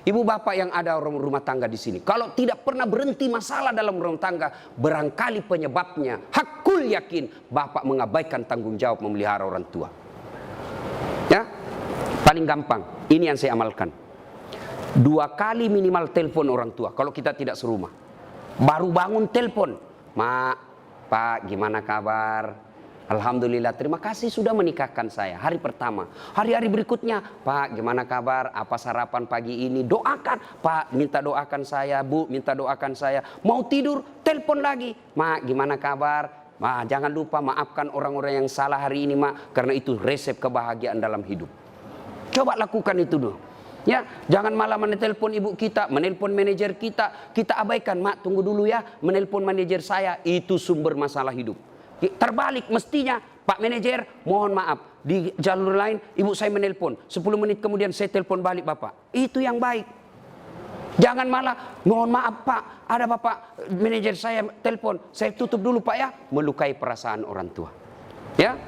Ibu bapak yang ada rumah tangga di sini, kalau tidak pernah berhenti masalah dalam rumah tangga, barangkali penyebabnya hakul yakin bapak mengabaikan tanggung jawab memelihara orang tua. Ya, paling gampang, ini yang saya amalkan. 2 kali minimal telepon orang tua kalau kita tidak serumah. Baru bangun telepon, "Mak, Pak, gimana kabar? Alhamdulillah, terima kasih sudah menikahkan saya." Hari pertama. Hari-hari berikutnya, "Pak, gimana kabar? Apa sarapan pagi ini?" Doakan. "Pak, minta doakan saya. Bu, minta doakan saya." Mau tidur, telepon lagi. "Mak, gimana kabar? Ma, jangan lupa maafkan orang-orang yang salah hari ini, Mak, karena itu resep kebahagiaan dalam hidup." Coba lakukan itu dulu. Ya, jangan malah menelpon ibu kita, menelpon manajer kita abaikan. "Mak, tunggu dulu ya, menelpon manajer saya." Itu sumber masalah hidup. Terbalik mestinya, "Pak manajer, mohon maaf, di jalur lain ibu saya menelpon, 10 menit kemudian saya telepon balik Bapak." Itu yang baik. Jangan malah, "Mohon maaf Pak, ada Bapak manajer saya telepon, saya tutup dulu Pak ya." Melukai perasaan orang tua. Ya,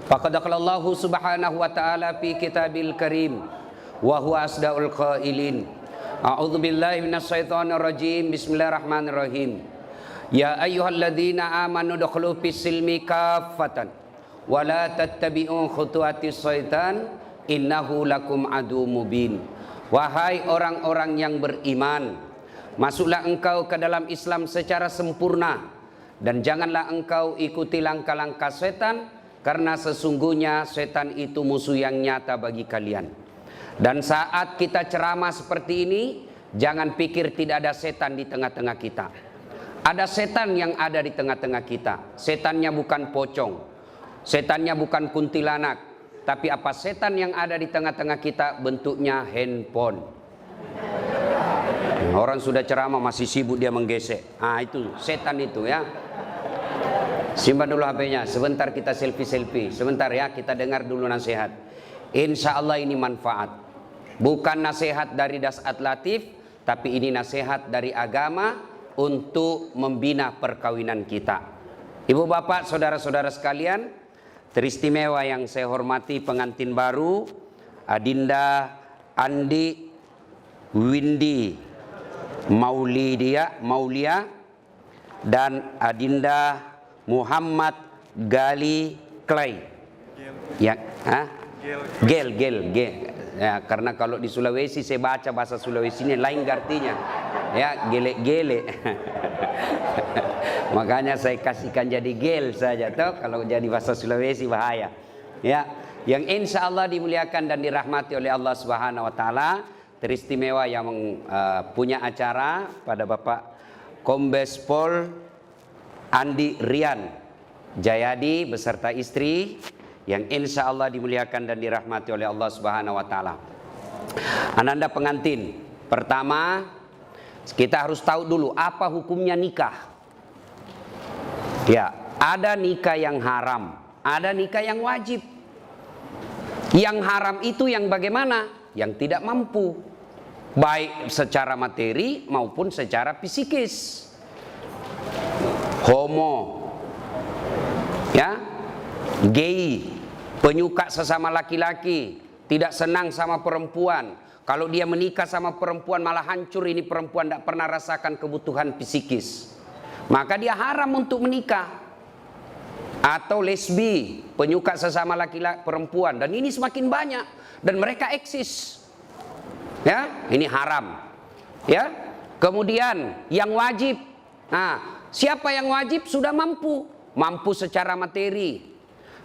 faqad qala Allah subhanahu wa ta'ala fi kitabil karim wa huwa asdaul qailin. A'udzu billahi minasyaitonir rajim. Bismillahirrahmanirrahim. Ya ayyuhalladzina amanu dukhulu fis-silmi kaffatan wa la tattabi'u khutuwatis syaitan innahu lakum adu mubin. Wahai orang-orang yang beriman, masuklah engkau ke dalam Islam secara sempurna dan janganlah engkau ikuti langkah-langkah setan, karena sesungguhnya setan itu musuh yang nyata bagi kalian. Dan saat kita ceramah seperti ini, jangan pikir tidak ada setan di tengah-tengah kita. Ada setan yang ada di tengah-tengah kita. Setannya bukan pocong, setannya bukan kuntilanak, tapi apa setan yang ada di tengah-tengah kita? Bentuknya handphone. Orang sudah ceramah masih sibuk dia menggesek. Itu setan itu ya. Simpan dulu HP-nya, sebentar kita selfie-selfie. Sebentar ya, kita dengar dulu nasihat. Insya Allah ini manfaat. Bukan nasihat dari Dasat Latif, tapi ini nasihat dari agama untuk membina perkawinan kita. Ibu bapak, saudara-saudara sekalian, teristimewa yang saya hormati pengantin baru Adinda Andi Windy Maulia dan Adinda Muhammad Gali Clay. Ya, Gel. Ya, karena kalau di Sulawesi saya baca bahasa Sulawesi ini lain artinya. Ya, gele. Makanya saya kasihkan jadi gel saja toh, kalau jadi bahasa Sulawesi bahaya. Ya, yang insya Allah dimuliakan dan dirahmati oleh Allah Subhanahu wa taala, teristimewa yang punya acara pada Bapak Kombes Pol Andi Rian Jayadi beserta istri, yang insya Allah dimuliakan dan dirahmati oleh Allah Subhanahu wa taala. Ananda pengantin, pertama kita harus tahu dulu apa hukumnya nikah. Ya, ada nikah yang haram, ada nikah yang wajib. Yang haram itu yang bagaimana? Yang tidak mampu, baik secara materi maupun secara psikis. Homo, ya, gay, penyuka sesama laki-laki, tidak senang sama perempuan. Kalau dia menikah sama perempuan malah hancur, ini perempuan tidak pernah rasakan kebutuhan psikis, maka dia haram untuk menikah. Atau lesbi, penyuka sesama laki-laki perempuan, dan ini semakin banyak dan mereka eksis. Ya, ini haram. Ya. Kemudian yang wajib. Nah, siapa yang wajib? Sudah mampu secara materi,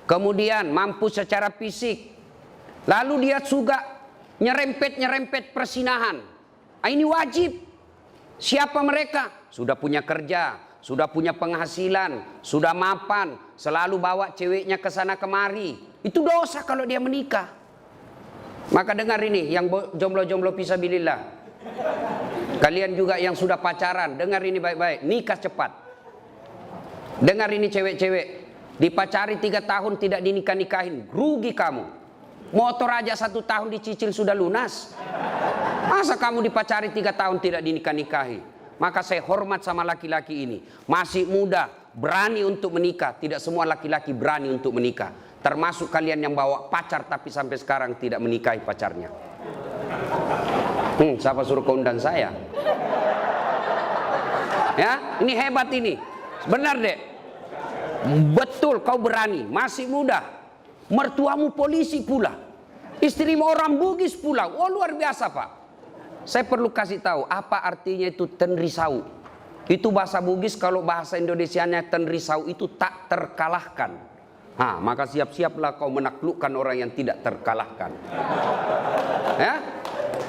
kemudian mampu secara fisik, lalu dia juga nyerempet persinahan. Ini wajib. Siapa mereka? Sudah punya kerja, sudah punya penghasilan, sudah mapan, selalu bawa ceweknya ke sana kemari. Itu dosa kalau dia menikah. Maka dengar ini, yang jomblo-jomblo fisabilillah, kalian juga yang sudah pacaran, dengar ini baik-baik, nikah cepat. Dengar ini cewek-cewek, dipacari 3 tahun tidak dinikah-nikahin, rugi kamu. Motor aja 1 tahun dicicil sudah lunas, masa kamu dipacari 3 tahun tidak dinikah-nikahi? Maka saya hormat sama laki-laki ini, masih muda, berani untuk menikah. Tidak semua laki-laki berani untuk menikah. Termasuk kalian yang bawa pacar tapi sampai sekarang tidak menikahi pacarnya. Siapa suruh kau undang saya? Ya, ini hebat ini. Benar dek. Betul, kau berani, masih muda. Mertuamu polisi pula. Istrimu orang Bugis pula. Oh, luar biasa, Pak. Saya perlu kasih tahu apa artinya itu tenrisau. Itu bahasa Bugis, kalau bahasa Indonesianya tenrisau itu tak terkalahkan. Maka siap-siaplah kau menaklukkan orang yang tidak terkalahkan. Ya?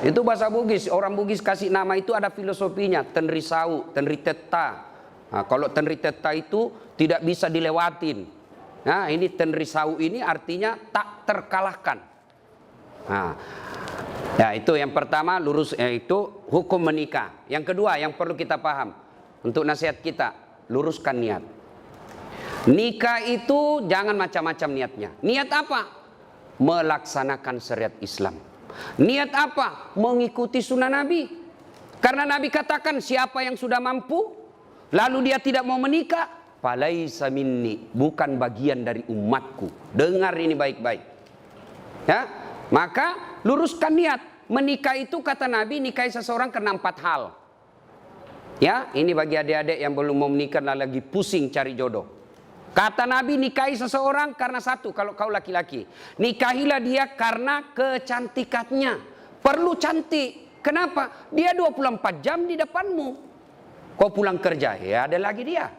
Itu bahasa Bugis. Orang Bugis kasih nama itu ada filosofinya. Tenrisau, tenriteta. Kalau tenriteta itu tidak bisa dilewatin. Nah, ini tenrisau ini artinya tak terkalahkan. Ya, itu yang pertama, lurus itu hukum menikah. Yang kedua yang perlu kita paham untuk nasihat kita, luruskan niat. Nikah itu jangan macam-macam niatnya. Niat apa? Melaksanakan syariat Islam. Niat apa? Mengikuti sunnah Nabi. Karena Nabi katakan siapa yang sudah mampu lalu dia tidak mau menikah, falaisa minni, bukan bagian dari umatku. Dengar ini baik-baik. Ya, maka luruskan niat. Menikah itu kata Nabi, nikahi seseorang karena 4 hal. Ya, ini bagi adik-adik yang belum mau menikah lagi pusing cari jodoh. Kata Nabi, nikahi seseorang karena 1, kalau kau laki-laki. Nikahilah dia karena kecantikannya. Perlu cantik. Kenapa? Dia 24 jam di depanmu. Kau pulang kerja, ya ada lagi dia.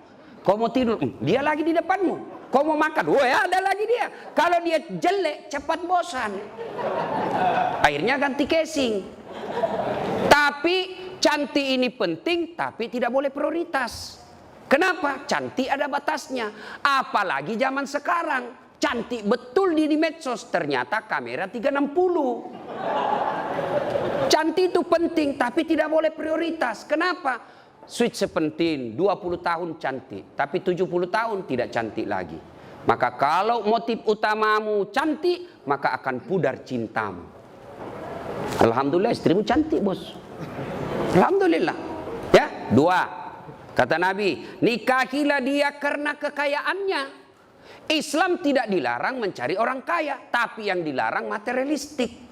Kau mau tidur, dia lagi di depanmu. Kau mau makan, ya ada lagi dia. Kalau dia jelek, cepat bosan. Akhirnya ganti casing. Tapi cantik ini penting, tapi tidak boleh prioritas. Kenapa? Cantik ada batasnya. Apalagi zaman sekarang. Cantik betul di medsos, ternyata kamera 360. Cantik itu penting, tapi tidak boleh prioritas. Kenapa? Sweet sepenting, 20 tahun cantik, tapi 70 tahun tidak cantik lagi. Maka kalau motif utamamu cantik, maka akan pudar cintamu. Alhamdulillah istrimu cantik, bos. Alhamdulillah. Ya, 2. Kata Nabi, nikahilah dia karena kekayaannya. Islam tidak dilarang mencari orang kaya, tapi yang dilarang materialistik.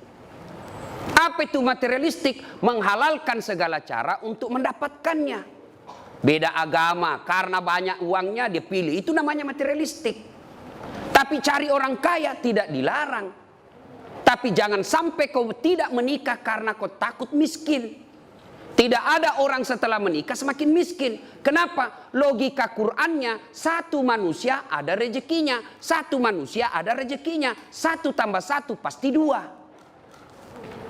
Apa itu materialistik? Menghalalkan segala cara untuk mendapatkannya. Beda agama, karena banyak uangnya dia pilih. Itu namanya materialistik. Tapi cari orang kaya tidak dilarang. Tapi jangan sampai kau tidak menikah karena kau takut miskin. Tidak ada orang setelah menikah semakin miskin. Kenapa? Logika Qur'annya, satu manusia ada rezekinya. Satu manusia ada rezekinya. 1 tambah 1 pasti 2.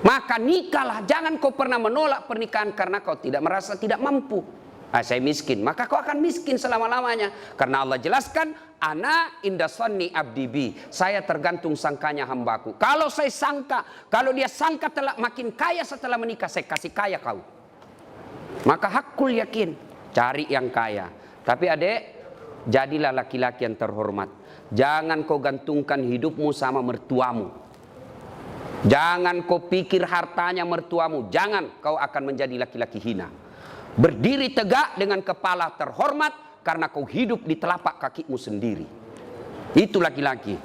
Maka nikahlah, jangan kau pernah menolak pernikahan karena kau tidak merasa tidak mampu. Saya miskin, maka kau akan miskin selama-lamanya. Karena Allah jelaskan, ana inda sanni abdi bi. Saya tergantung sangkanya hambaku. Kalau saya sangka, kalau dia sangka telah makin kaya setelah menikah, saya kasih kaya kau. Maka hakul yakin, cari yang kaya. Tapi adek, jadilah laki-laki yang terhormat. Jangan kau gantungkan hidupmu sama mertuamu. Jangan kau pikir hartanya mertuamu. Jangan, kau akan menjadi laki-laki hina. Berdiri tegak dengan kepala terhormat karena kau hidup di telapak kakimu sendiri. Itu laki-laki.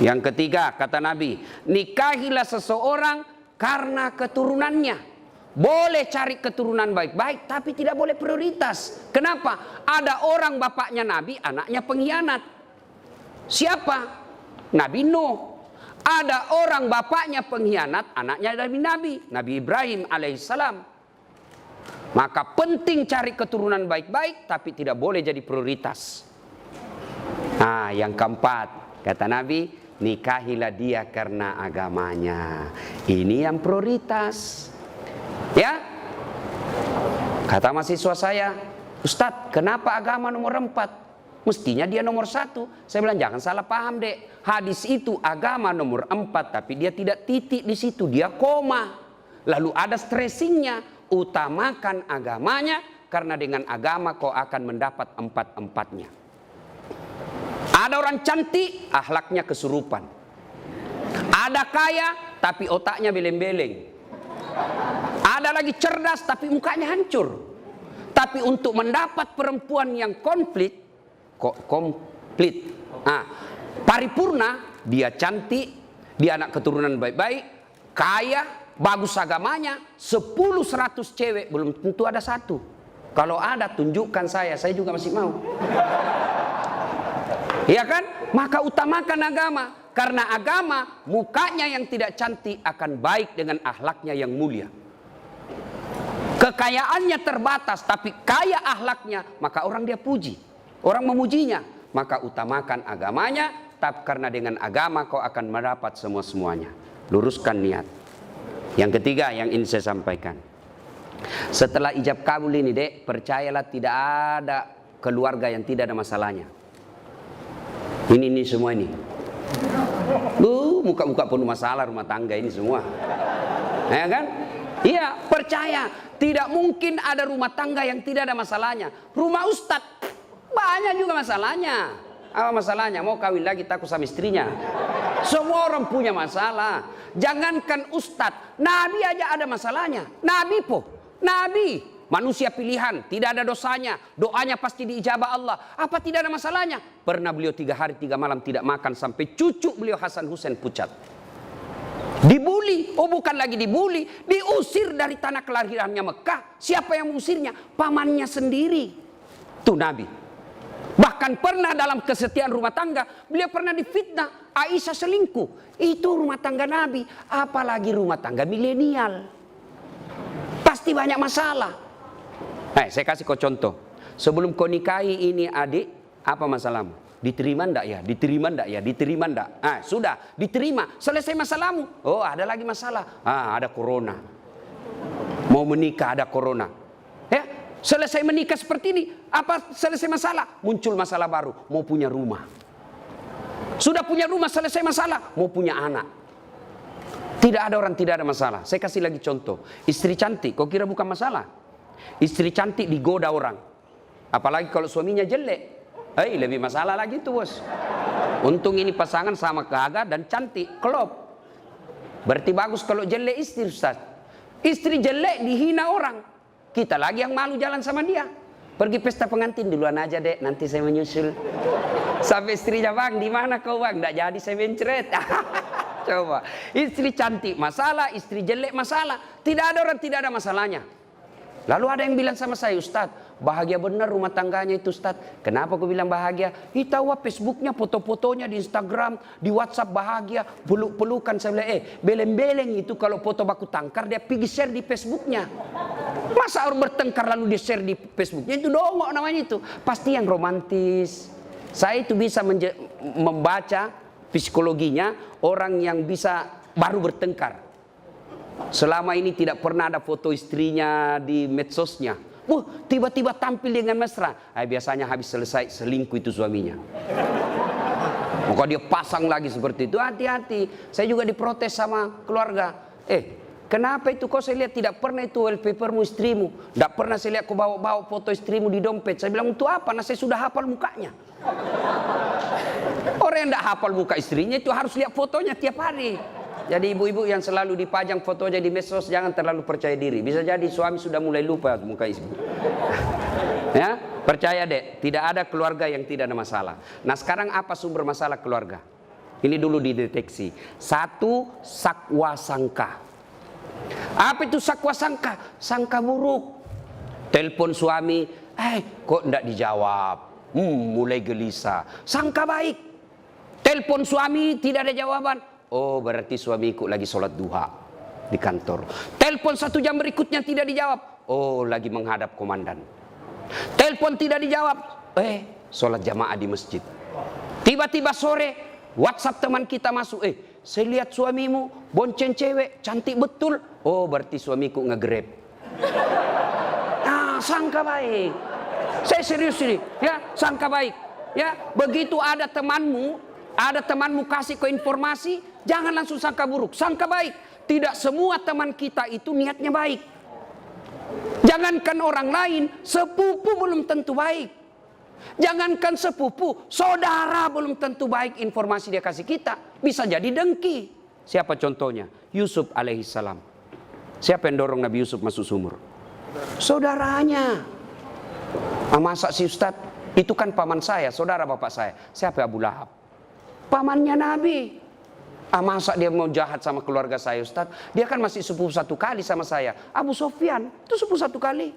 Yang ketiga, kata Nabi, nikahilah seseorang karena keturunannya. Boleh cari keturunan baik-baik, tapi tidak boleh prioritas. Kenapa? Ada orang bapaknya Nabi, anaknya pengkhianat. Siapa? Nabi Nuh. Ada orang bapaknya pengkhianat, anaknya dari Nabi Ibrahim alaihissalam. Maka penting cari keturunan baik-baik, tapi tidak boleh jadi prioritas. Yang keempat, kata Nabi, nikahilah dia karena agamanya. Ini yang prioritas. Ya, kata mahasiswa saya, Ustadz, kenapa agama nomor 4? Mestinya dia nomor 1. Saya bilang jangan salah paham dek. Hadis itu agama nomor 4, tapi dia tidak titik di situ, dia koma. Lalu ada stressingnya. Utamakan agamanya, karena dengan agama kau akan mendapat 4-4-nya. Ada orang cantik, akhlaknya kesurupan. Ada kaya, tapi otaknya beleng-beleng. Ada lagi cerdas, tapi mukanya hancur. Tapi untuk mendapat perempuan yang konflik, komplit. Paripurna, dia cantik, dia anak keturunan baik-baik, kaya, bagus agamanya, 10-100 cewek, belum tentu ada satu. Kalau ada, tunjukkan saya juga masih mau. Ya kan? Maka utamakan agama. Karena agama, mukanya yang tidak cantik akan baik dengan akhlaknya yang mulia. Kekayaannya terbatas, tapi kaya akhlaknya, maka orang dia puji. Orang memujinya. Maka utamakan agamanya, tapi karena dengan agama kau akan mendapat semua-semuanya. Luruskan niat. Yang ketiga yang ingin saya sampaikan. Setelah ijab kabul ini, Dek, percayalah tidak ada keluarga yang tidak ada masalahnya. Ini semua ini. Muka-muka penuh masalah rumah tangga ini semua. Ya kan? Iya, percaya. Tidak mungkin ada rumah tangga yang tidak ada masalahnya. Rumah ustadz, banyak juga masalahnya. Apa masalahnya? Mau kawin lagi takut sama istrinya. Semua orang punya masalah. Jangankan ustadz, Nabi aja ada masalahnya. Nabi, manusia pilihan, tidak ada dosanya. Doanya pasti diijabah Allah. Apa tidak ada masalahnya? Pernah beliau 3 hari 3 malam tidak makan sampai cucu beliau Hasan Husain pucat. Dibuli, bukan lagi dibuli, diusir dari tanah kelahirannya Mekah. Siapa yang mengusirnya? Pamannya sendiri. Tuh Nabi. Bahkan pernah dalam kesetiaan rumah tangga, beliau pernah difitnah, Aisyah selingkuh. Itu rumah tangga Nabi, apalagi rumah tangga milenial. Pasti banyak masalah. Saya kasih kau contoh. Sebelum kau nikahi ini adik, apa masalahmu? Diterima enggak ya? Diterima enggak ya? Diterima enggak? Sudah, diterima. Selesai masalahmu. Oh, ada lagi masalah. Ada corona. Mau menikah ada corona. Ya, selesai menikah seperti ini, apa selesai masalah? Muncul masalah baru, mau punya rumah. Sudah punya rumah, selesai masalah, mau punya anak. Tidak ada orang tidak ada masalah. Saya kasih lagi contoh. Istri cantik, kau kira bukan masalah? Istri cantik digoda orang. Apalagi kalau suaminya jelek. Lebih masalah lagi tuh bos. Untung ini pasangan sama gagah dan cantik, klop. Berarti bagus kalau jelek istri, Ustaz. Istri jelek dihina orang. Kita lagi yang malu jalan sama dia. Pergi pesta pengantin duluan aja, Dek, nanti saya menyusul. Sampai istrinya, Bang, di mana kau, Bang? Nggak jadi saya mencret. Coba. Istri cantik masalah, istri jelek masalah. Tidak ada orang tidak ada masalahnya. Lalu ada yang bilang sama saya, Ustaz, bahagia benar rumah tangganya itu, Ustaz. Kenapa aku bilang bahagia? Tahu Facebooknya, foto-fotonya di Instagram, di WhatsApp bahagia, peluk-pelukan. Saya bilang, beleng-beleng itu kalau foto baku tangkar dia pergi share di Facebooknya. Masa orang bertengkar lalu dia share di Facebooknya? Itu dongok namanya itu. Pasti yang romantis. Saya itu bisa membaca psikologinya orang yang bisa baru bertengkar. Selama ini tidak pernah ada foto istrinya di medsosnya. Tiba-tiba tampil dengan mesra. Biasanya habis selesai selingkuh itu suaminya. Maka dia pasang lagi seperti itu. Hati-hati. Saya juga diprotes sama keluarga. Kenapa itu kau saya lihat tidak pernah itu wallpapermu istrimu. Tidak pernah saya lihat kau bawa foto istrimu di dompet. Saya bilang untuk apa? Nah saya sudah hafal mukanya. Orang yang tidak hafal muka istrinya itu harus lihat fotonya tiap hari. Jadi ibu-ibu yang selalu dipajang fotonya di medsos jangan terlalu percaya diri. Bisa jadi suami sudah mulai lupa muka istri. Ya, percaya Dek, tidak ada keluarga yang tidak ada masalah. Nah sekarang apa sumber masalah keluarga? Ini dulu dideteksi. 1, sakwa sangka. Apa itu sakwa sangka? Sangka buruk. Telepon suami, kok tidak dijawab? Mulai gelisah. Sangka baik. Telepon suami tidak ada jawaban. Oh berarti suamiku lagi sholat duha di kantor. Telepon 1 jam berikutnya tidak dijawab. Oh lagi menghadap komandan. Telepon tidak dijawab. Sholat jamaah di masjid. Tiba-tiba sore WhatsApp teman kita masuk. Saya lihat suamimu bonceng cewek cantik betul. Oh berarti suamiku nge-grab. Sangka baik. Saya serius ini. Ya sangka baik. Ya begitu ada temanmu kasih ke informasi, jangan langsung sangka buruk, sangka baik. Tidak semua teman kita itu niatnya baik. Jangankan orang lain, sepupu belum tentu baik. Jangankan sepupu, saudara belum tentu baik informasi dia kasih kita. Bisa jadi dengki. Siapa contohnya? Yusuf alaihissalam. Siapa yang dorong Nabi Yusuf masuk sumur? Saudaranya. Masa si Ustaz Itu kan paman saya, saudara bapak saya. Siapa Abu Lahab? Pamannya Nabi. Masa dia mau jahat sama keluarga saya, Ustaz? Dia kan masih sepupu satu kali sama saya. Abu Sofyan itu sepupu satu kali.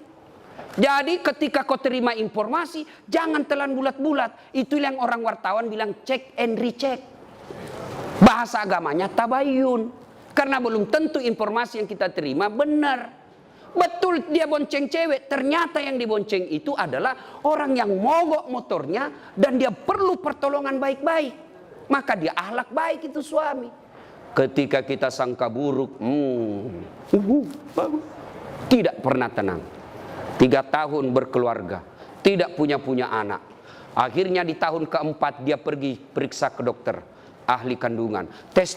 Jadi ketika kau terima informasi, jangan telan bulat-bulat. Itu yang orang wartawan bilang check and recheck. Bahasa agamanya tabayun. Karena belum tentu informasi yang kita terima benar. Betul dia bonceng cewek, ternyata yang dibonceng itu adalah orang yang mogok motornya dan dia perlu pertolongan baik-baik. Maka dia akhlak baik itu suami. Ketika kita sangka buruk, tidak pernah tenang. 3 tahun berkeluarga, tidak punya anak. Akhirnya di tahun keempat dia pergi periksa ke dokter, ahli kandungan. Tes.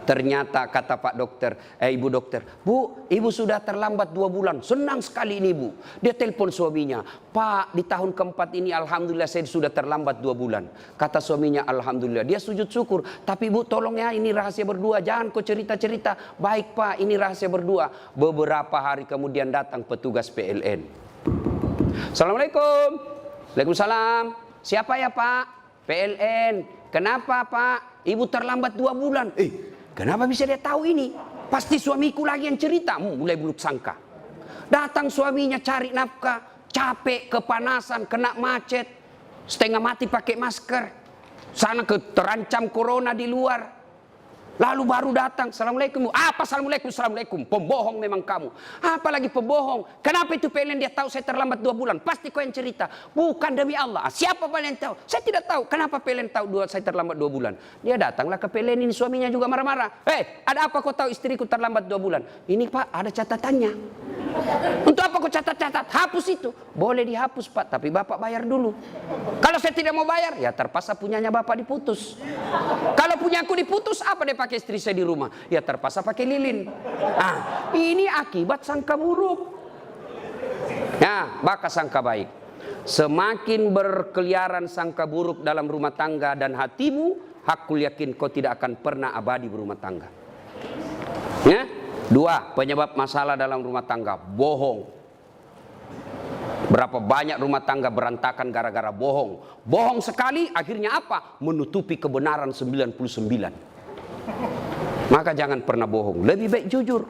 Ternyata kata Pak Dokter, Ibu dokter, Bu, Ibu sudah terlambat 2 bulan. Senang sekali ini Bu. Dia telepon suaminya, Pak, di tahun keempat ini alhamdulillah saya sudah terlambat 2 bulan. Kata suaminya, alhamdulillah. Dia sujud syukur. Tapi Bu, tolong ya, ini rahasia berdua. Jangan kau cerita-cerita. Baik Pak, ini rahasia berdua. Beberapa hari kemudian datang petugas PLN. Assalamualaikum. Waalaikumsalam. Siapa ya Pak? PLN. Kenapa Pak? Ibu terlambat 2 bulan. Kenapa bisa dia tahu ini? Pasti suamiku lagi yang cerita. Mulai buruk sangka. Datang suaminya cari nafkah. Capek, kepanasan, kena macet. Setengah mati pakai masker. Sana terancam corona di luar. Lalu baru datang, Assalamualaikum. Apa Assalamualaikum? Assalamualaikum. Pembohong memang kamu. Apalagi pembohong. Kenapa itu PLN dia tahu saya terlambat 2 bulan? Pasti kau yang cerita. Bukan demi Allah. Siapa PLN tahu? Saya tidak tahu. Kenapa PLN tahu saya terlambat 2 bulan? Dia datanglah ke PLN ini. Suaminya juga marah-marah. Ada apa kau tahu istriku terlambat 2 bulan? Ini Pak, ada catatannya. Untuk apa kau catat-catat? Hapus itu. Boleh dihapus Pak, tapi Bapak bayar dulu. Kalau saya tidak mau bayar, ya terpaksa punyanya Bapak diputus. Kalau punya aku diputus, apa dia pakai istri saya di rumah? Ya terpaksa pakai lilin. Ini akibat sangka buruk. Ya, maka sangka baik. Semakin berkeliaran sangka buruk dalam rumah tangga dan hatimu, hakul yakin kau tidak akan pernah abadi berumah tangga. Ya? 2, penyebab masalah dalam rumah tangga, bohong. Berapa banyak rumah tangga berantakan gara-gara bohong. Bohong sekali, akhirnya apa? Menutupi kebenaran 99. Maka jangan pernah bohong. Lebih baik jujur.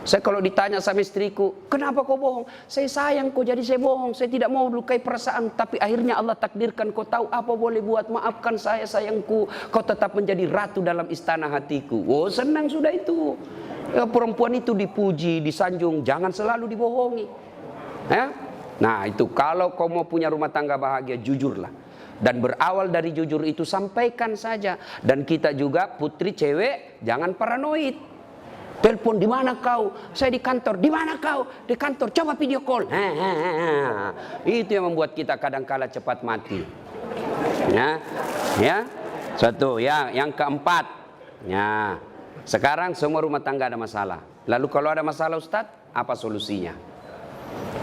Saya kalau ditanya sama istriku, kenapa kau bohong? Saya sayang kau jadi saya bohong. Saya tidak mau lukai perasaan. Tapi akhirnya Allah takdirkan kau tahu apa boleh buat. Maafkan saya sayangku. Kau tetap menjadi ratu dalam istana hatiku. Oh senang sudah itu. Ya, perempuan itu dipuji, disanjung. Jangan selalu dibohongi. Ya? Nah itu kalau kau mau punya rumah tangga bahagia, jujurlah. Dan berawal dari jujur itu sampaikan saja. Dan kita juga putri cewek jangan paranoid. Telepon, di mana kau? Saya di kantor. Di mana kau? Di kantor. Coba video call. Itu yang membuat kita kadang-kala cepat mati. Ya. Satu. Ya. Yang keempat. Ya. Sekarang semua rumah tangga ada masalah. Lalu kalau ada masalah Ustaz, apa solusinya?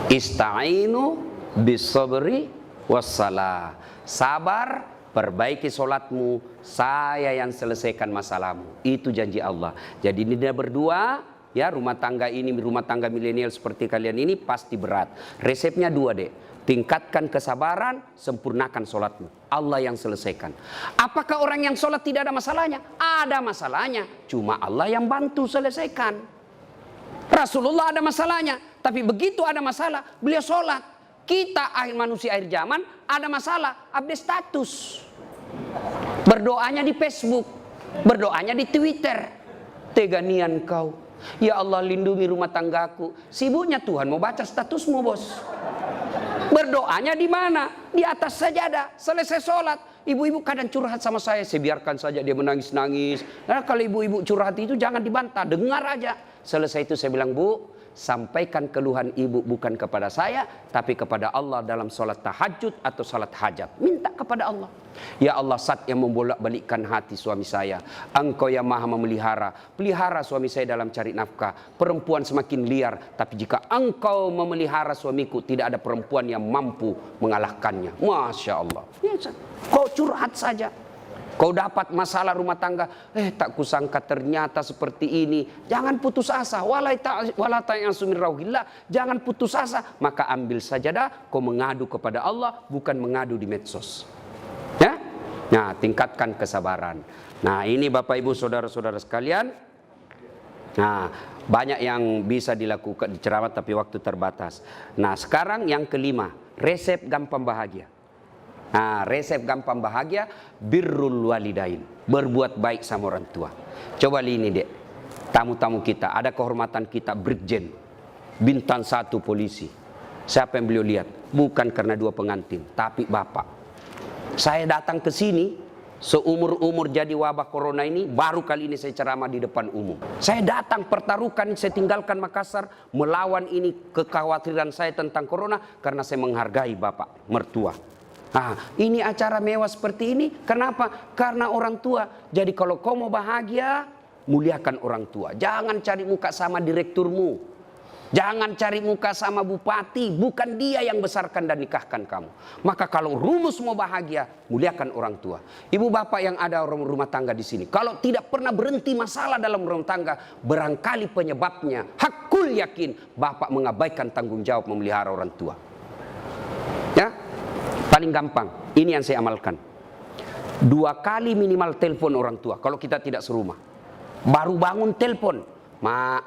Ista'inu bis-sabri was-salah. Sabar, perbaiki solatmu, saya yang selesaikan masalahmu. Itu janji Allah. Jadi ini dia berdua, ya rumah tangga ini, rumah tangga milenial seperti kalian ini pasti berat. Resepnya 2 deh. Tingkatkan kesabaran, sempurnakan solatmu. Allah yang selesaikan. Apakah orang yang solat tidak ada masalahnya? Ada masalahnya. Cuma Allah yang bantu selesaikan. Rasulullah ada masalahnya. Tapi begitu ada masalah, beliau solat. Kita manusia akhir zaman ada masalah, update status. Berdoanya di Facebook. Berdoanya di Twitter. Teganian kau. Ya Allah lindungi rumah tanggaku. Sibuknya Tuhan mau baca statusmu bos. Berdoanya di mana? Di atas sajadah. Selesai sholat. Ibu-ibu kadang curhat sama saya biarkan saja dia menangis-nangis. Nah, kalau ibu-ibu curhat itu jangan dibantah. Dengar aja. Selesai itu saya bilang, Bu, sampaikan keluhan ibu bukan kepada saya, tapi kepada Allah dalam sholat tahajud atau sholat hajat. Minta kepada Allah. Ya Allah, Zat yang membolak-balikkan hati suami saya. Engkau yang maha memelihara. Pelihara suami saya dalam cari nafkah. Perempuan semakin liar. Tapi jika engkau memelihara suamiku, tidak ada perempuan yang mampu mengalahkannya. Masya Allah. Ya, kau curhat saja. Kau dapat masalah rumah tangga, tak kusangka ternyata seperti ini. Jangan putus asa. Jangan putus asa. Maka ambil sajadah, kau mengadu kepada Allah, bukan mengadu di medsos. Ya? Nah, tingkatkan kesabaran. Nah, ini Bapak Ibu saudara-saudara sekalian. Nah, banyak yang bisa dilakukan di ceramah tapi waktu terbatas. Nah, sekarang yang kelima, resep gampang bahagia. Nah, resep gampang bahagia, birrul walidain, berbuat baik sama orang tua. Coba ini dek, tamu-tamu kita, ada kehormatan kita Brigjen, bintang 1 polisi. Siapa yang beliau lihat? Bukan karena 2 pengantin, tapi bapak. Saya datang ke sini, seumur-umur jadi wabah corona ini, baru kali ini saya ceramah di depan umum. Saya datang pertaruhkan, saya tinggalkan Makassar, melawan ini kekhawatiran saya tentang corona, karena saya menghargai bapak, mertua. Nah, ini acara mewah seperti ini. Kenapa? Karena orang tua. Jadi kalau kau mau bahagia, muliakan orang tua. Jangan cari muka sama direkturmu. Jangan cari muka sama bupati. Bukan dia yang besarkan dan nikahkan kamu. Maka kalau rumus mau bahagia, muliakan orang tua. Ibu bapak yang ada rumah tangga di sini, kalau tidak pernah berhenti masalah dalam rumah tangga, barangkali penyebabnya, hakul yakin, bapak mengabaikan tanggung jawab memelihara orang tua. Ya? Paling gampang, ini yang saya amalkan. 2 kali minimal telepon orang tua kalau kita tidak serumah. Baru bangun telepon, Mak,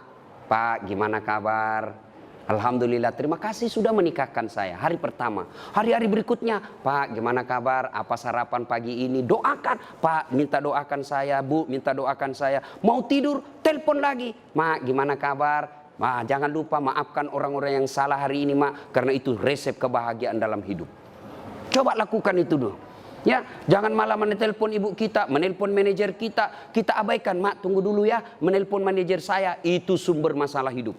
Pak, gimana kabar? Alhamdulillah, terima kasih sudah menikahkan saya. Hari pertama, hari-hari berikutnya, Pak, gimana kabar? Apa sarapan pagi ini? Doakan, Pak, minta doakan saya, Bu, minta doakan saya. Mau tidur, telepon lagi, Mak, gimana kabar? Jangan lupa maafkan orang-orang yang salah hari ini, Mak, karena itu resep kebahagiaan dalam hidup. Coba lakukan itu dulu. Ya, jangan malah menelpon ibu kita, menelpon manajer kita abaikan. Mak, tunggu dulu ya, menelpon manajer saya, itu sumber masalah hidup.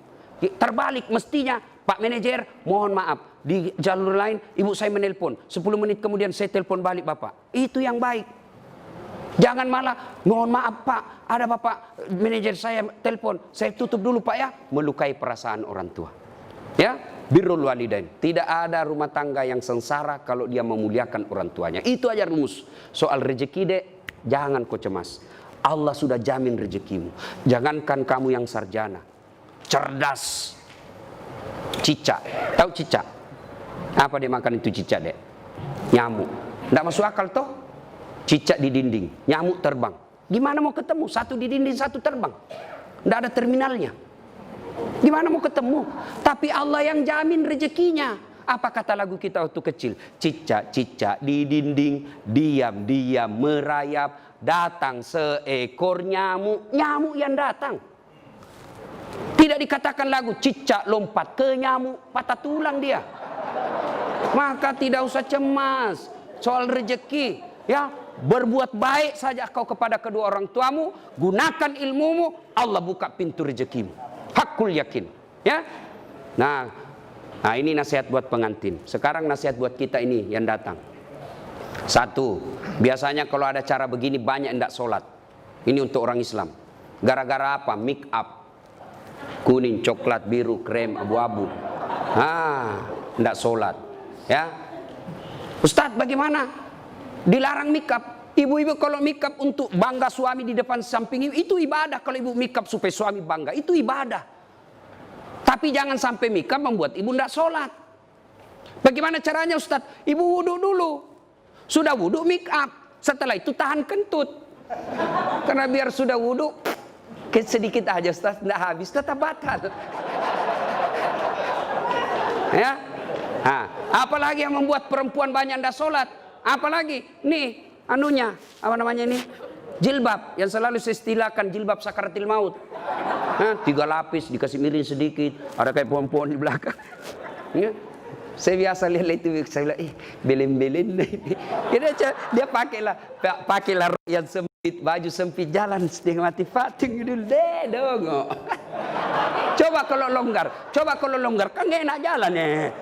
Terbalik mestinya, Pak manajer, mohon maaf, di jalur lain ibu saya menelpon, 10 menit kemudian saya telepon balik Bapak. Itu yang baik. Jangan malah, mohon maaf Pak, ada Bapak manajer saya telepon, saya tutup dulu Pak ya, melukai perasaan orang tua. Ya. Birrul walidain. Tidak ada rumah tangga yang sengsara kalau dia memuliakan orang tuanya. Itu aja rumus. Soal rezeki dek, jangan kau cemas. Allah sudah jamin rezekimu. Jangankan kamu yang sarjana, cerdas, cicak. Tahu cicak? Apa dia makan itu cicak dek? Nyamuk. Tidak masuk akal toh? Cicak di dinding, nyamuk terbang. Gimana mau ketemu? Satu di dinding, satu terbang. Tidak ada terminalnya. Gimana mau ketemu? Tapi Allah yang jamin rezekinya. Apa kata lagu kita waktu kecil? Cicak-cicak di dinding, diam-diam merayap, datang seekor nyamuk. Nyamuk yang datang. Tidak dikatakan lagu cicak lompat ke nyamuk, patah tulang dia. Maka tidak usah cemas soal rezeki. Ya, berbuat baik saja kau kepada kedua orang tuamu, gunakan ilmumu, Allah buka pintu rezekimu. Hakul yakin, ya. Nah, ini nasihat buat pengantin. Sekarang nasihat buat kita ini yang datang. 1, biasanya kalau ada cara begini banyak yang tidak sholat. Ini untuk orang Islam. Gara-gara apa? Make up, kuning, coklat, biru, krem, abu-abu. Tidak sholat. Ya, Ustadz bagaimana? Dilarang make up. Ibu-ibu kalau make up untuk bangga suami di depan samping itu ibadah. Kalau ibu make up supaya suami bangga, itu ibadah. Tapi jangan sampai make up membuat ibu tidak sholat. Bagaimana caranya Ustaz? Ibu wudhu dulu. Sudah wudhu make up. Setelah itu tahan kentut. Karena biar sudah wudhu sedikit aja Ustaz, tidak habis, tetap batal. Ya. Apalagi yang membuat perempuan banyak tidak sholat. Apalagi nih anunya, apa namanya ini? Jilbab, yang selalu saya istilahkan jilbab sakaratil maut. 3 lapis, dikasih miring sedikit, ada kayak pohon-pohon di belakang. Ya. Saya biasa lihat itu, saya bilang, belen-belen. Dia pakailah yang sempit, baju sempit, jalan setengah mati fating dulu deh dong. Coba kalau longgar, kan gak enak jalan ya.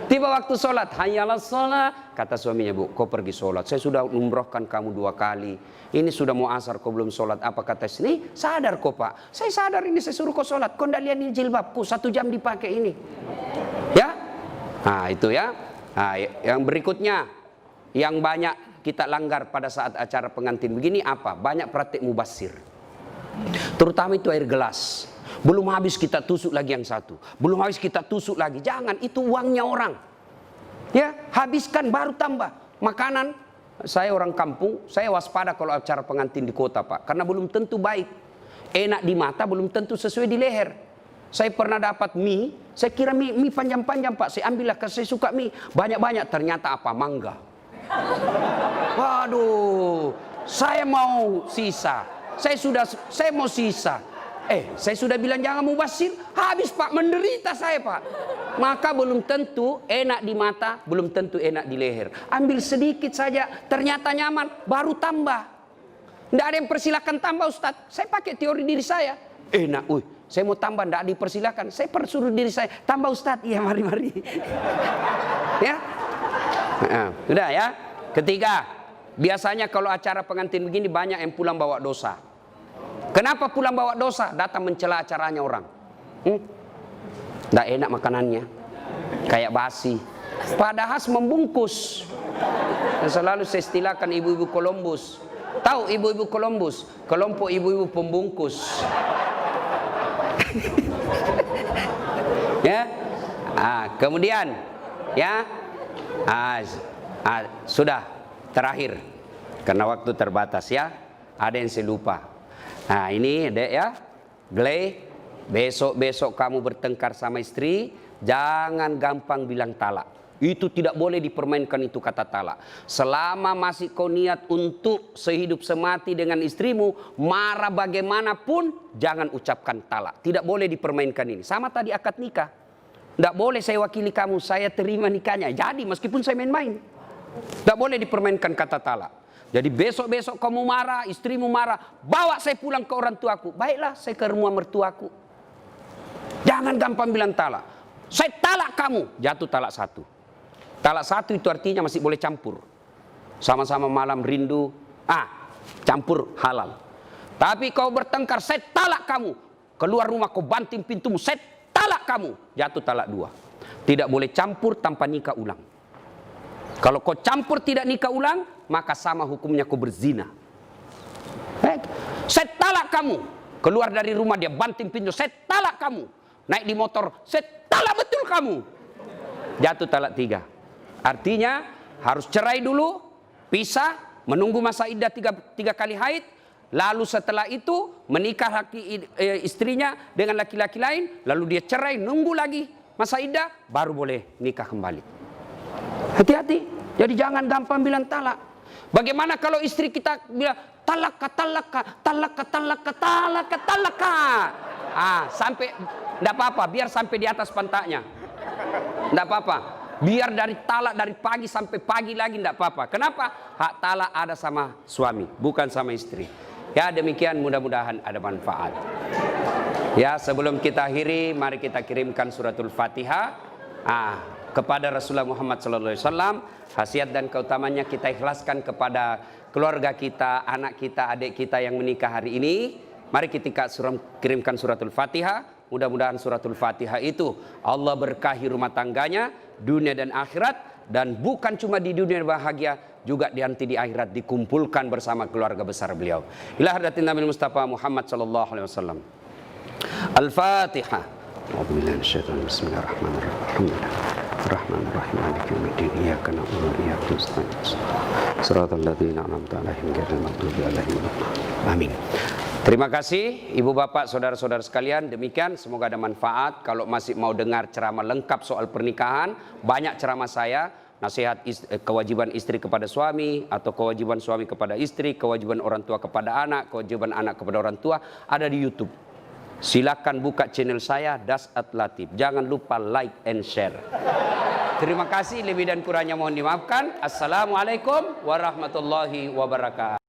Tiba waktu sholat, hayyalah sholat. Kata suaminya, Bu, kau pergi sholat. Saya sudah umrohkan kamu 2 kali. Ini sudah mau asar, kau belum sholat. Apa kata sini? Sadar kau Pak. Saya sadar ini, saya suruh kau sholat. Kau tidak lihat ini jilbabku, 1 jam dipakai ini. Ya? Nah itu ya. Nah, yang berikutnya, yang banyak kita langgar pada saat acara pengantin begini apa? Banyak praktik mubazir. Terutama itu air gelas. Belum habis kita tusuk lagi yang satu. Belum habis kita tusuk lagi. Jangan, itu uangnya orang. Ya, habiskan baru tambah. Makanan, saya orang kampung, saya waspada kalau acara pengantin di kota, Pak. Karena belum tentu baik. Enak di mata, belum tentu sesuai di leher. Saya pernah dapat mie, saya kira mie panjang-panjang, Pak. Saya ambillah, karena saya suka mie. Banyak-banyak, ternyata apa? Mangga. Waduh, saya mau sisa. Saya mau sisa. Saya sudah bilang jangan mubazir. Habis, Pak, menderita saya, Pak. Maka belum tentu enak di mata, belum tentu enak di leher. Ambil sedikit saja, ternyata nyaman, baru tambah. Tidak ada yang persilakan tambah, Ustadz. Saya pakai teori diri saya. Enak, saya mau tambah, tidak dipersilakan. Saya persuruh diri saya, tambah, Ustadz. Iya, mari-mari. Ya. Sudah ya. Ketiga, biasanya kalau acara pengantin begini banyak yang pulang bawa dosa. Kenapa pulang bawa dosa? Datang mencela acaranya orang. Tidak enak makanannya, kayak basi. Padahal membungkus. Dan selalu saya istilahkan ibu-ibu Columbus. Tahu ibu-ibu Columbus? Kelompok ibu-ibu pembungkus. Ya. Kemudian, ya. Sudah terakhir, karena waktu terbatas ya. Ada yang saya lupa. Nah ini dek ya, Gley, besok kamu bertengkar sama istri, jangan gampang bilang talak. Itu tidak boleh dipermainkan itu kata talak. Selama masih kau niat untuk sehidup semati dengan istrimu, marah bagaimanapun, jangan ucapkan talak. Tidak boleh dipermainkan ini. Sama tadi akad nikah. Tidak boleh saya wakili kamu, saya terima nikahnya. Jadi meskipun saya main-main. Tidak boleh dipermainkan kata talak. Jadi besok-besok kamu marah, istrimu marah, bawa saya pulang ke orang tuaku. Baiklah, saya ke rumah mertuaku. Jangan gampang bilang talak. Saya talak kamu, jatuh talak satu. Talak satu itu artinya masih boleh campur. Sama-sama malam rindu, campur halal. Tapi kau bertengkar, saya talak kamu. Keluar rumah kau banting pintumu, saya talak kamu. Jatuh talak dua. Tidak boleh campur tanpa nikah ulang. Kalau kau campur tidak nikah ulang, maka sama hukumnya kau berzina. Saya talak kamu. Keluar dari rumah dia banting pintu, saya talak kamu. Naik di motor, saya talak betul kamu. Jatuh talak tiga. Artinya harus cerai dulu, pisah, menunggu masa iddah tiga kali haid. Lalu setelah itu menikah istrinya dengan laki-laki lain. Lalu dia cerai, nunggu lagi masa iddah, baru boleh nikah kembali. Hati-hati, jadi jangan gampang bilang talak. Bagaimana kalau istri kita bilang talaka, sampai, tidak apa-apa, biar sampai di atas pantatnya. Tidak apa-apa, biar dari talak dari pagi sampai pagi lagi tidak apa-apa. Kenapa? Hak talak ada sama suami, bukan sama istri. Ya demikian, mudah-mudahan ada manfaat. Ya sebelum kita akhiri, mari kita kirimkan suratul Fatihah kepada Rasulullah Muhammad SAW. Khasiat dan keutamanya kita ikhlaskan kepada keluarga kita, anak kita, adik kita yang menikah hari ini. Mari kita kirimkan suratul Fatihah. Mudah-mudahan suratul Fatihah itu Allah berkahi rumah tangganya, dunia dan akhirat. Dan bukan cuma di dunia bahagia, juga nanti di akhirat dikumpulkan bersama keluarga besar beliau. Ila hadratin Nabi Mustafa Muhammad SAW. Al-Fatihah. Bismillahirrahmanirrahim. Rahmanirrahim. Maliki yaumiddin. Iyyaka na'budu wa iyyaka nasta'in. Shiratal ladzina an'amta 'alaihim ghairil maghdubi 'alaihim waladdallin. Amin. Terima kasih Ibu Bapak, saudara-saudara sekalian. Demikian, semoga ada manfaat. Kalau masih mau dengar ceramah lengkap soal pernikahan, banyak ceramah saya. Nasihat kewajiban istri kepada suami, atau kewajiban suami kepada istri, kewajiban orang tua kepada anak, kewajiban anak kepada orang tua, ada di YouTube. Silakan buka channel saya, Das At Latif. Jangan lupa like and share. Terima kasih, lebih dan kurangnya mohon dimaafkan. Assalamualaikum warahmatullahi wabarakatuh.